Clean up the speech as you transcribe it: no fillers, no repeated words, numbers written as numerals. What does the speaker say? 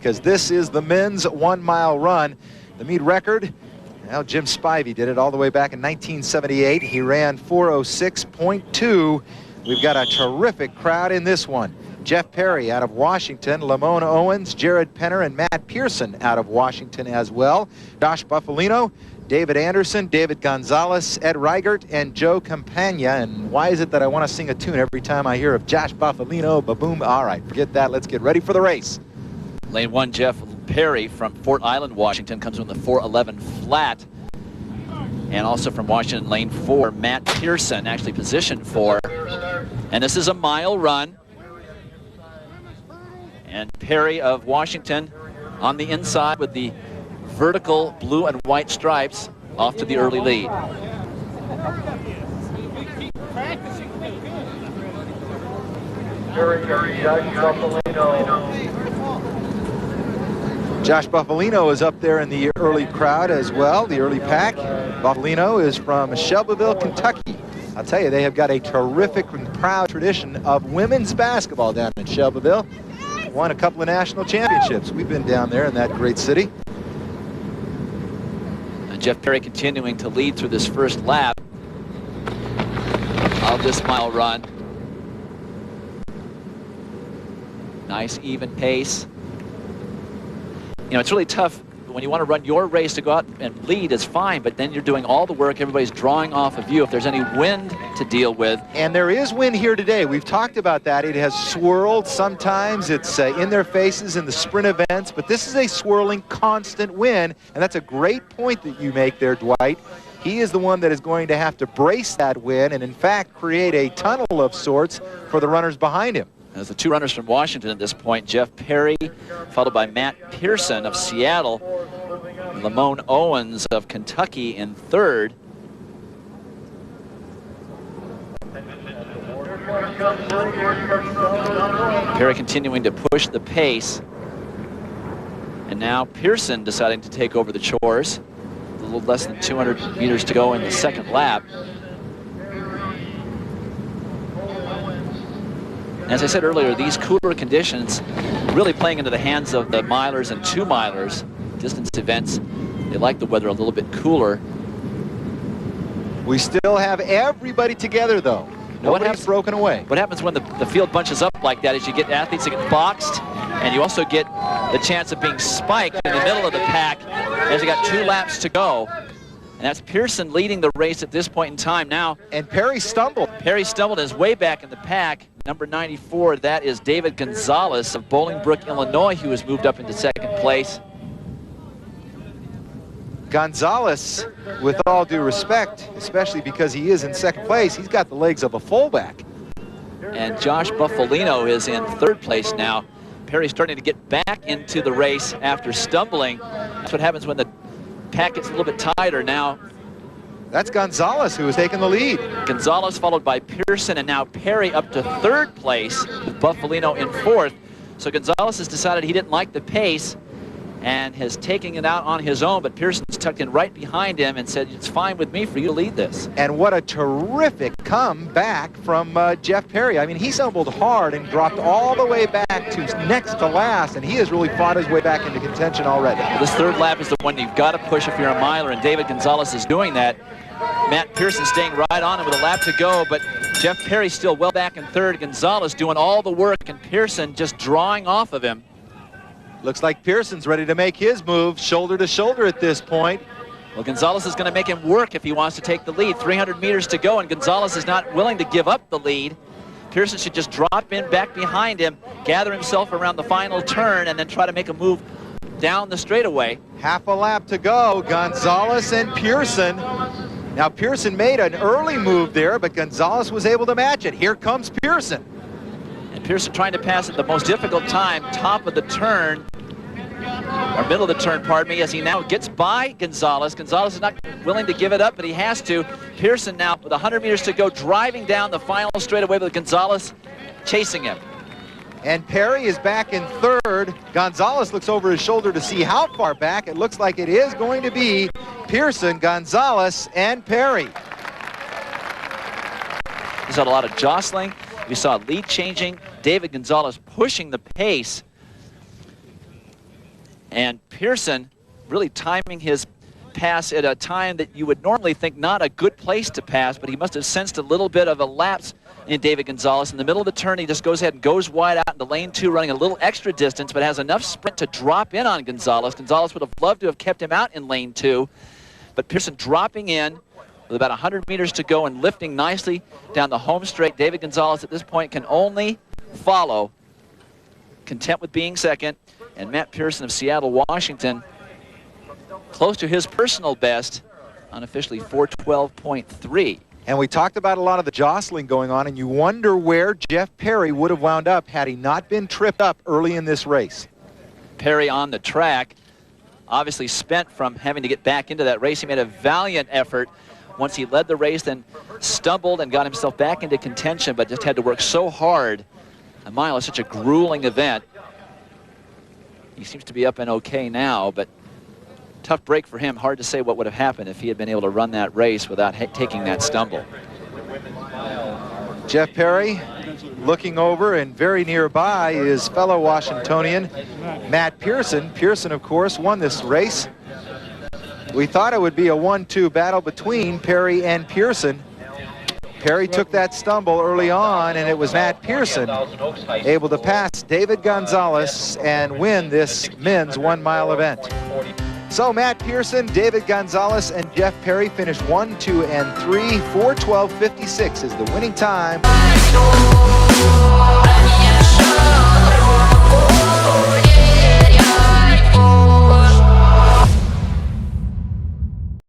because this is the men's 1 mile run. The meet record, well, Jim Spivey did it all the way back in 1978. He ran 4:06.2. We've got a terrific crowd in this one. Jeff Perry out of Washington, Lamone Owens, Jared Penner, and Matt Pearson out of Washington as well. Josh Buffalino, David Anderson, David Gonzalez, Ed Reigert, and Joe Campagna. And why is it that I want to sing a tune every time I hear of Josh Buffalino? Ba-boom. All right, forget that. Let's get ready for the race. Lane 1, Jeff Perry from Fort Island, Washington, comes from the 4:11 flat. And also from Washington, lane 4, Matt Pearson, actually position 4. And this is a mile run. And Perry of Washington on the inside with the vertical blue and white stripes off to the early lead. Josh Buffalino is up there in the early crowd as well, the early pack. Buffalino is from Shelbyville, Kentucky. I'll tell you, they have got a terrific and proud tradition of women's basketball down in Shelbyville. Won a couple of national championships. We've been down there in that great city. And Jeff Perry continuing to lead through this first lap of this mile run. Nice even pace. You know, it's really tough when you want to run your race to go out and lead is fine, but then you're doing all the work. Everybody's drawing off of you. If there's any wind to deal with. And there is wind here today. We've talked about that. It has swirled. Sometimes it's in their faces in the sprint events, but this is a swirling constant wind, and that's a great point that you make there, Dwight. He is the one that is going to have to brace that wind and, in fact, create a tunnel of sorts for the runners behind him. As the two runners from Washington at this point, Jeff Perry, followed by Matt Pearson of Seattle, Lamone Owens of Kentucky in third. Perry continuing to push the pace. And now Pearson deciding to take over the chores. A little less than 200 meters to go in the second lap. As I said earlier, these cooler conditions really playing into the hands of the milers and 2-milers. Distance events, they like the weather a little bit cooler. We still have everybody together, though. Nobody's broken away. What happens when the field bunches up like that is you get athletes that get boxed, and you also get the chance of being spiked in the middle of the pack as you got 2 laps to go. And that's Pearson leading the race at this point in time now. And Perry stumbled. Perry stumbled and is way back in the pack. Number 94, that is David Gonzalez of Bolingbrook, Illinois, who has moved up into second place. Gonzalez, with all due respect, especially because he is in second place, he's got the legs of a fullback. And Josh Buffalino is in third place now. Perry's starting to get back into the race after stumbling. That's what happens when the pack gets a little bit tighter now. That's Gonzalez who has taken the lead. Gonzalez followed by Pearson, and now Perry up to third place with Buffalino in fourth. So Gonzalez has decided he didn't like the pace and has taken it out on his own, but Pearson's tucked in right behind him and said, it's fine with me for you to lead this. And what a terrific comeback from Jeff Perry. I mean, he stumbled hard and dropped all the way back to next to last, and he has really fought his way back into contention already. This third lap is the one you've got to push if you're a miler, and David Gonzalez is doing that. Matt Pearson staying right on him with a lap to go, but Jeff Perry still well back in third. Gonzalez doing all the work, and Pearson just drawing off of him. Looks like Pearson's ready to make his move, shoulder to shoulder at this point. Well, Gonzalez is going to make him work if he wants to take the lead. 300 meters to go, and Gonzalez is not willing to give up the lead. Pearson should just drop in back behind him, gather himself around the final turn, and then try to make a move down the straightaway. Half a lap to go, Gonzalez and Pearson. Now Pearson made an early move there, but Gonzalez was able to match it. Here comes Pearson. And Pearson trying to pass at the most difficult time, top of the turn, or middle of the turn, pardon me, as he now gets by Gonzalez. Gonzalez is not willing to give it up, but he has to. Pearson now with 100 meters to go, driving down the final straightaway with Gonzalez chasing him. And Perry is back in third. Gonzalez looks over his shoulder to see how far back. It looks like it is going to be Pearson, Gonzalez, and Perry. We saw a lot of jostling. We saw lead changing. David Gonzalez pushing the pace. And Pearson really timing his pass at a time that you would normally think not a good place to pass, but he must have sensed a little bit of a lapse in David Gonzalez. In the middle of the turn, he just goes ahead and goes wide out into lane 2, running a little extra distance, but has enough sprint to drop in on Gonzalez. Gonzalez would have loved to have kept him out in lane 2, but Pearson dropping in with about 100 meters to go and lifting nicely down the home straight. David Gonzalez at this point can only follow, content with being second, and Matt Pearson of Seattle, Washington, close to his personal best, unofficially 4:12.3. And we talked about a lot of the jostling going on, and you wonder where Jeff Perry would have wound up had he not been tripped up early in this race. Perry on the track, obviously spent from having to get back into that race. He made a valiant effort once he led the race, then stumbled and got himself back into contention, but just had to work so hard. A mile is such a grueling event. He seems to be up and okay now, but tough break for him. Hard to say what would have happened if he had been able to run that race without taking that stumble. Jeff Perry looking over, and very nearby is fellow Washingtonian Matt Pearson. Pearson, of course, won this race. We thought it would be a 1-2 battle between Perry and Pearson. Perry took that stumble early on, and it was Matt Pearson able to pass David Gonzalez and win this men's 1 mile event. So Matt Pearson, David Gonzalez, and Jeff Perry finished 1, 2, and 3. 4:12.56 is the winning time.